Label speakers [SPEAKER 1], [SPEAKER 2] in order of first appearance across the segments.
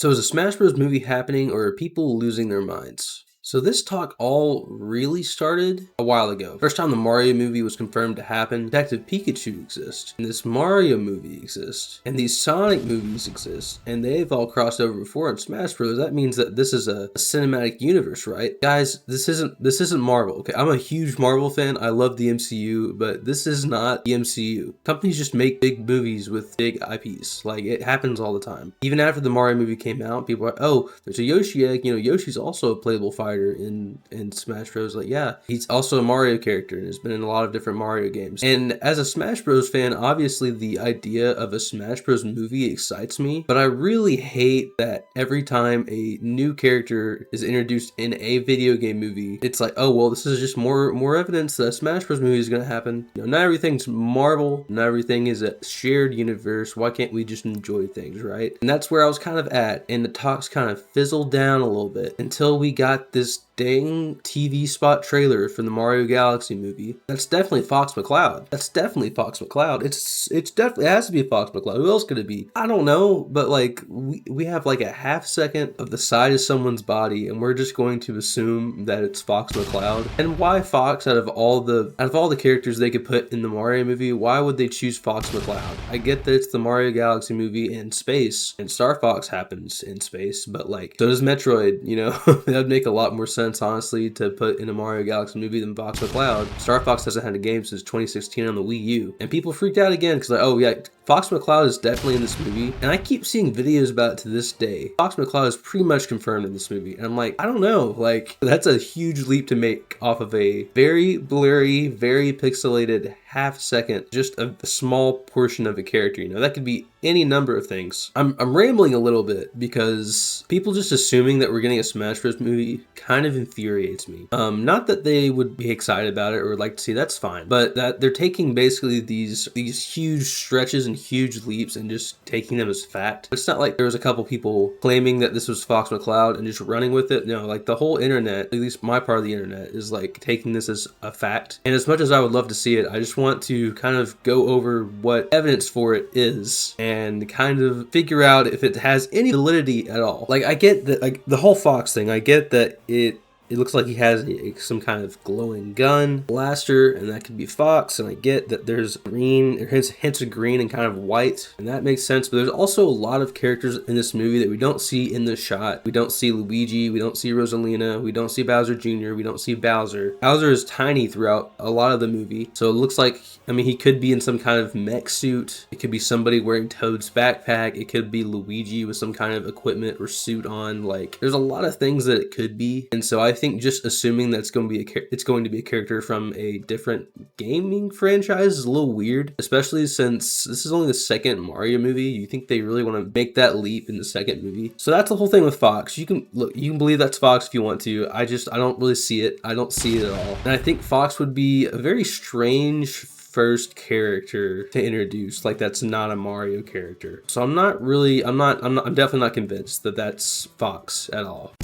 [SPEAKER 1] So is a Smash Bros. Movie happening or are people losing their minds? So this talk all really started a while ago. First time the Mario movie was confirmed to happen, Detective Pikachu exists, and this Mario movie exists, and these Sonic movies exist, and they've all crossed over before in Smash Bros. That means that this is a cinematic universe, right? Guys, this isn't Marvel. Okay, I'm a huge Marvel fan. I love the MCU, but this is not the MCU. Companies just make big movies with big IPs. Like, it happens all the time. Even after the Mario movie came out, people are like, oh, there's a Yoshi egg. You know, Yoshi's also a playable fighter in Smash Bros. Like, yeah, he's also a Mario character and has been in a lot of different Mario games. And as a Smash Bros. Fan, obviously the idea of a Smash Bros. Movie excites me, but I really hate that every time a new character is introduced in a video game movie, it's like, oh, well, this is just more evidence that a Smash Bros. Movie is going to happen. You know, not everything's Marvel, not everything is a shared universe. Why can't we just enjoy things, right? And that's where I was kind of at, and the talks kind of fizzled down a little bit until we got this dang TV spot trailer for the Mario Galaxy movie. That's definitely Fox McCloud. That's definitely Fox McCloud. It's definitely, it has to be Fox McCloud. Who else could it be? I don't know, but like we have like a half second of the side of someone's body, and we're just going to assume that it's Fox McCloud. And why Fox? Out of all the characters they could put in the Mario movie, why would they choose Fox McCloud? I get that it's the Mario Galaxy movie in space, and Star Fox happens in space, but like, so does Metroid. You know, that'd make a lot more sense, honestly, to put in a Mario Galaxy movie than Fox McCloud. Star Fox hasn't had a game since 2016 on the Wii U, and people freaked out again because like, oh yeah, Fox McCloud is definitely in this movie, and I keep seeing videos about it to this day. Fox McCloud is pretty much confirmed in this movie, and I'm like, I don't know, like, that's a huge leap to make off of a very blurry, very pixelated half second, just a small portion of a character. You know, that could be any number of things. I'm rambling a little bit because people just assuming that we're getting a Smash Bros. Movie kind of infuriates me. Not that they would be excited about it or would like to see, that's fine, but that they're taking basically these huge stretches and huge leaps and just taking them as fact. It's not like there was a couple people claiming that this was Fox McCloud and just running with it. No, like the whole internet, at least my part of the internet, is like taking this as a fact. And as much as I would love to see it, I just want to kind of go over what evidence for it is and kind of figure out if it has any validity at all. Like, I get that, like the whole Fox thing, I get that it looks like he has some kind of glowing gun blaster, and that could be Fox, and I get that there's green, hints of green and kind of white, and that makes sense. But there's also a lot of characters in this movie that we don't see in the shot. We don't see Luigi, we don't see Rosalina, we don't see Bowser Jr., we don't see Bowser. Bowser is tiny throughout a lot of the movie, so it looks like, I mean, he could be in some kind of mech suit. It could be somebody wearing Toad's backpack. It could be Luigi with some kind of equipment or suit on. Like, there's a lot of things that it could be, and so I think just assuming that it's going to be a character from a different gaming franchise is a little weird, especially since this is only the second Mario movie. You think they really want to make that leap in the second movie? So that's the whole thing with Fox. You can believe that's Fox if you want to. I don't really see it. I don't see it at all. And I think Fox would be a very strange first character to introduce, like that's not a Mario character. So I'm definitely not convinced that that's Fox at all.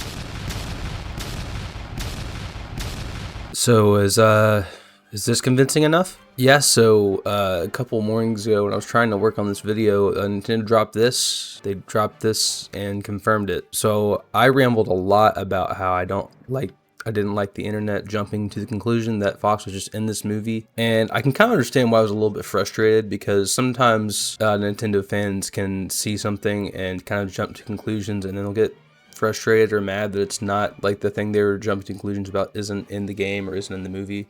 [SPEAKER 1] So is this convincing enough? Yeah, so a couple mornings ago when I was trying to work on this video, Nintendo dropped this. They dropped this and confirmed it. So I rambled a lot about how I didn't like the internet jumping to the conclusion that Fox was just in this movie. And I can kind of understand why I was a little bit frustrated, because sometimes Nintendo fans can see something and kind of jump to conclusions, and then they'll get frustrated or mad that it's not like the thing they were jumping to conclusions about isn't in the game or isn't in the movie.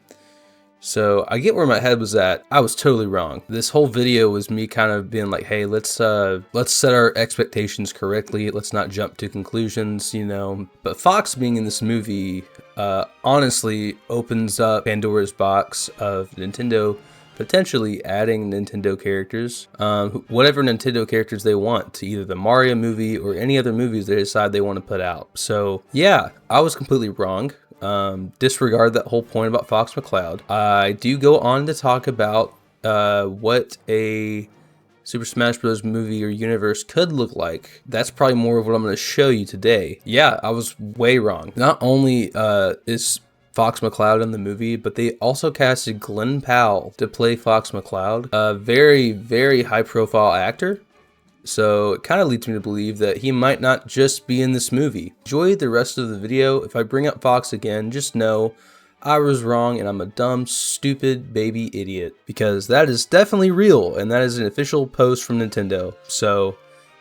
[SPEAKER 1] So I get where my head was at. I was totally wrong. This whole video was me kind of being like, hey, let's set our expectations correctly. Let's not jump to conclusions, you know. But Fox being in this movie honestly opens up Pandora's box of Nintendo potentially adding Nintendo characters, whatever Nintendo characters they want, to either the Mario movie or any other movies they decide they want to put out. So yeah, I was completely wrong. Disregard that whole point about Fox McCloud. I do go on to talk about what a Super Smash Bros. Movie or universe could look like. That's probably more of what I'm going to show you today. Yeah, I was way wrong. Not only is Fox McCloud in the movie, but they also casted Glen Powell to play Fox McCloud, a very, very high profile actor. so it kind of leads me to believe that he might not just be in this movie. Enjoy the rest of the video. If I bring up Fox again, just know I was wrong and I'm a dumb, stupid baby idiot, because that is definitely real and that is an official post from Nintendo. So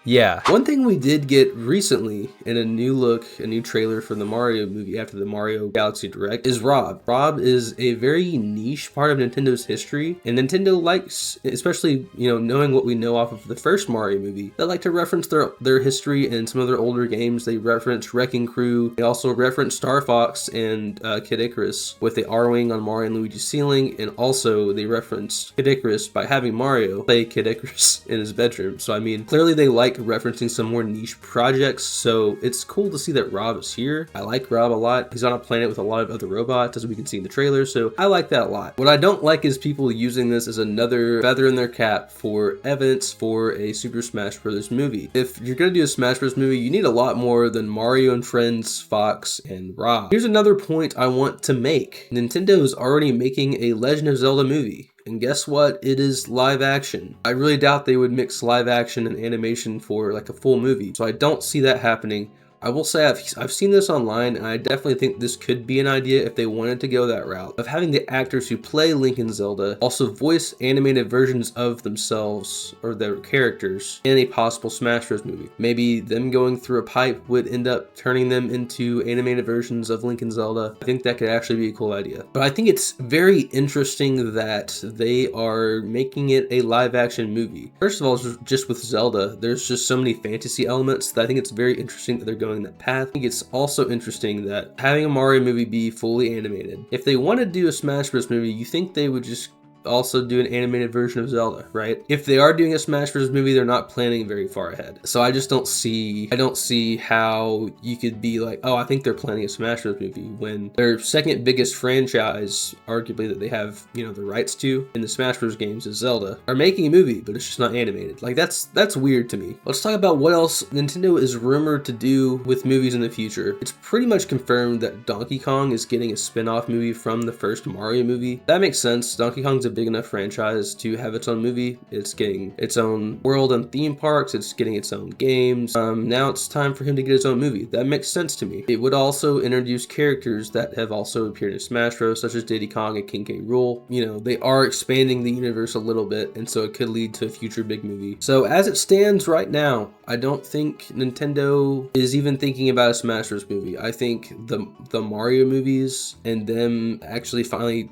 [SPEAKER 1] yeah. One thing we did get recently in a new trailer for the Mario movie after the Mario Galaxy Direct is Rob. Rob is a very niche part of Nintendo's history, and Nintendo likes, especially, knowing what we know off of the first Mario movie, they like to reference their history in some of their older games. They reference Wrecking Crew. They also reference Star Fox and Kid Icarus with the Arwing on Mario and Luigi's ceiling, and also they reference Kid Icarus by having Mario play Kid Icarus in his bedroom. So I mean, clearly they like referencing some more niche projects, so it's cool to see that Rob is here. I like Rob a lot. He's on a planet with a lot of other robots, as we can see in the trailer, so I like that a lot. What I don't like is people using this as another feather in their cap for evidence for a Super Smash Bros. Movie. If you're gonna do a Smash Bros. Movie, you need a lot more than Mario and friends, Fox, and Rob. Here's another point I want to make. Nintendo is already making a Legend of Zelda movie. And guess what? It is live action. I really doubt they would mix live action and animation for like a full movie. So I don't see that happening. I will say I've seen this online, and I definitely think this could be an idea if they wanted to go that route of having the actors who play Link and Zelda also voice animated versions of themselves or their characters in a possible Smash Bros. Movie. Maybe them going through a pipe would end up turning them into animated versions of Link and Zelda. I think that could actually be a cool idea. But I think it's very interesting that they are making it a live action movie. First of all, just with Zelda, there's just so many fantasy elements that I think it's very interesting that they're going that path. I think it's also interesting that having a Mario movie be fully animated. If they want to do a Smash Bros. Movie, you think they would just also do an animated version of Zelda, right? If they are doing a Smash Bros. Movie, they're not planning very far ahead. So I just don't see how you could be like, oh, I think they're planning a Smash Bros. Movie when their second biggest franchise, arguably, that they have, the rights to in the Smash Bros. Games is Zelda, are making a movie, but it's just not animated. Like that's weird to me. Let's talk about what else Nintendo is rumored to do with movies in the future. It's pretty much confirmed that Donkey Kong is getting a spin-off movie from the first Mario movie. That makes sense. Donkey Kong's a big enough franchise to have its own movie. It's getting its own world and theme parks. It's getting its own games. Now it's time for him to get his own movie. That makes sense to me. It would also introduce characters that have also appeared in Smash Bros, such as Diddy Kong and King K. Rool. They are expanding the universe a little bit, and so it could lead to a future big movie. So as it stands right now, I don't think Nintendo is even thinking about a Smash Bros. Movie. I think the Mario movies and them actually finally,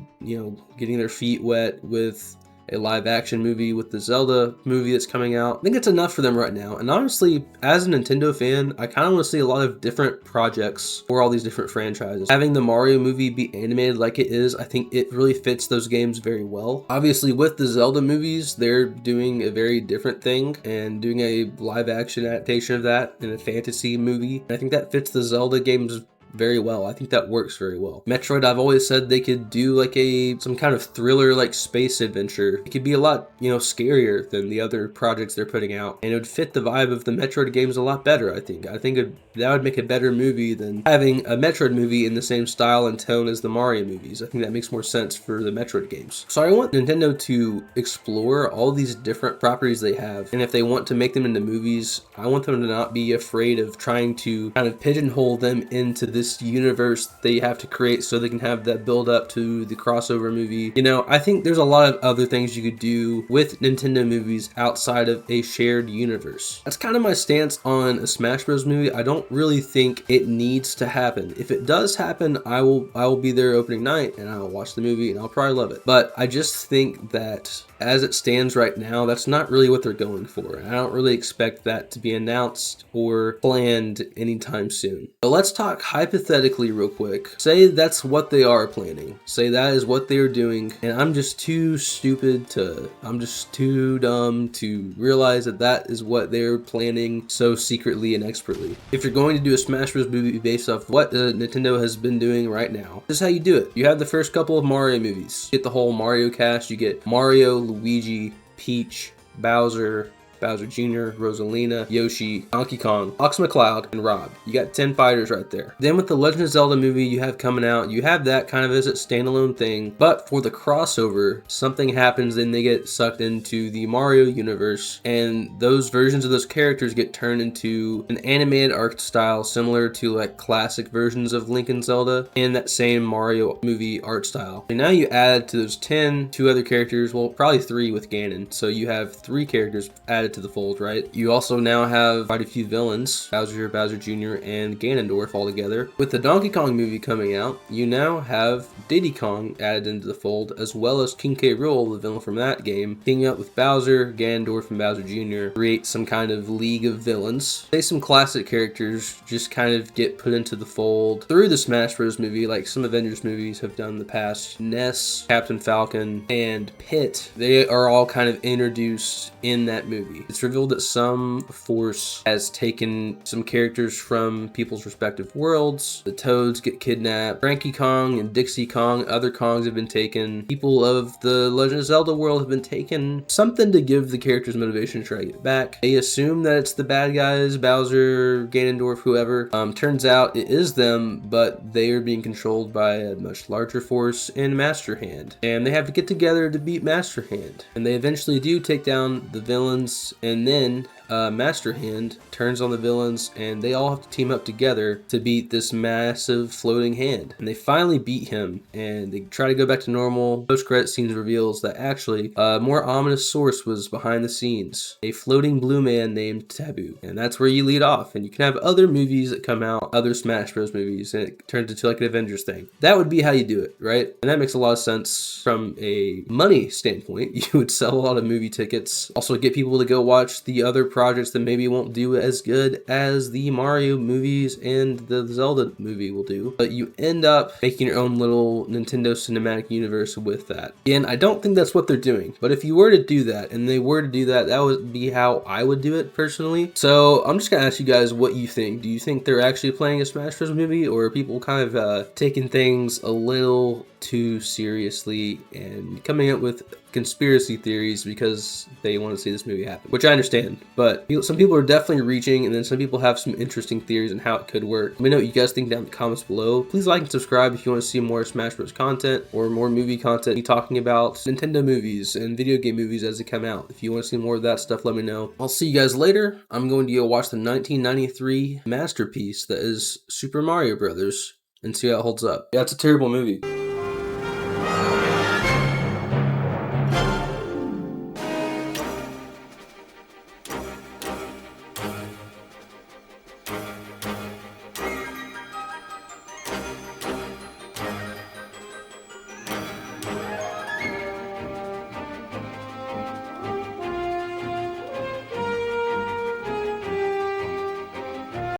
[SPEAKER 1] getting their feet wet with a live action movie with the Zelda movie that's coming out, I think it's enough for them right now. And honestly, as a Nintendo fan, I kind of want to see a lot of different projects for all these different franchises. Having the Mario movie be animated like it is, I think it really fits those games very well. Obviously, with the Zelda movies, they're doing a very different thing and doing a live action adaptation of that in a fantasy movie. And I think that fits the Zelda games very well. I think that works very well. Metroid, I've always said they could do like some kind of thriller, like space adventure. It could be a lot, scarier than the other projects they're putting out, and it would fit the vibe of the Metroid games a lot better. I think that would make a better movie than having a Metroid movie in the same style and tone as the Mario movies. I think that makes more sense for the Metroid games. So I want Nintendo to explore all these different properties they have, and if they want to make them into movies, I want them to not be afraid of trying to kind of pigeonhole them into this universe they have to create so they can have that build up to the crossover movie. I think there's a lot of other things you could do with Nintendo movies outside of a shared universe. That's kind of my stance on a Smash Bros. Movie. I don't really think it needs to happen. If it does happen, I will be there opening night and I'll watch the movie and I'll probably love it. But I just think that as it stands right now, that's not really what they're going for. I don't really expect that to be announced or planned anytime soon. But let's talk hypothetically real quick. Say that's what they are planning. Say that is what they're doing, and I'm just too dumb to realize that that is what they're planning so secretly and expertly. If you're going to do a Smash Bros. Movie based off what Nintendo has been doing right now, this is how you do it. You have the first couple of Mario movies. You get the whole Mario cast. You get Mario, Luigi, Peach, Bowser, Bowser Jr., Rosalina, Yoshi, Donkey Kong, Fox McCloud, and Rob. You got 10 fighters right there. Then with the Legend of Zelda movie you have coming out, you have that kind of as a standalone thing, but for the crossover, something happens, then they get sucked into the Mario universe, and those versions of those characters get turned into an animated art style similar to like classic versions of Link and Zelda in that same Mario movie art style. And now you add to those 10, 2 other characters, well probably 3 with Ganon, so you have 3 characters added to the fold, right? You also now have quite a few villains, Bowser, Bowser Jr., and Ganondorf all together. With the Donkey Kong movie coming out, you now have Diddy Kong added into the fold, as well as King K. Rool, the villain from that game, teaming up with Bowser, Ganondorf, and Bowser Jr. create some kind of league of villains. Say some classic characters just kind of get put into the fold through the Smash Bros. Movie, like some Avengers movies have done in the past. Ness, Captain Falcon, and Pit, they are all kind of introduced in that movie. It's revealed that some force has taken some characters from people's respective worlds. The Toads get kidnapped, Cranky Kong and Dixie Kong, other Kongs have been taken, people of the Legend of Zelda world have been taken. Something to give the characters motivation to try to get back. They assume that it's the bad guys, Bowser, Ganondorf, whoever. Turns out it is them, but they are being controlled by a much larger force in Master Hand. And they have to get together to beat Master Hand. And they eventually do take down the villains, and then Master Hand turns on the villains, and they all have to team up together to beat this massive floating hand. And they finally beat him, and they try to go back to normal. Post-credit scenes reveals that actually a more ominous source was behind the scenes, a floating blue man named Taboo. And that's where you lead off, and you can have other movies that come out, other Smash Bros. Movies, and it turns into like an Avengers thing. That would be how you do it, right? And that makes a lot of sense from a money standpoint. You would sell a lot of movie tickets, also get people to go watch the other projects that maybe won't do as good as the Mario movies and the Zelda movie will do, but you end up making your own little Nintendo cinematic universe with that. Again, I don't think that's what they're doing, but if you were to do that, and they were to do that, that would be how I would do it personally. So I'm just gonna ask you guys what you think. Do you think they're actually playing a Smash Bros. Movie, or are people kind of taking things a little too seriously and coming up with conspiracy theories because they want to see this movie happen, which I understand, but some people are definitely reaching, and then some people have some interesting theories on how it could work. Let me know what you guys think down in the comments below. Please like and subscribe if you want to see more Smash Bros. Content or more movie content. Me talking about Nintendo movies and video game movies as they come out. If you want to see more of that stuff, let me know. I'll see you guys later. I'm going to go watch the 1993 masterpiece that is Super Mario Brothers and see how it holds up. Yeah, it's a terrible movie.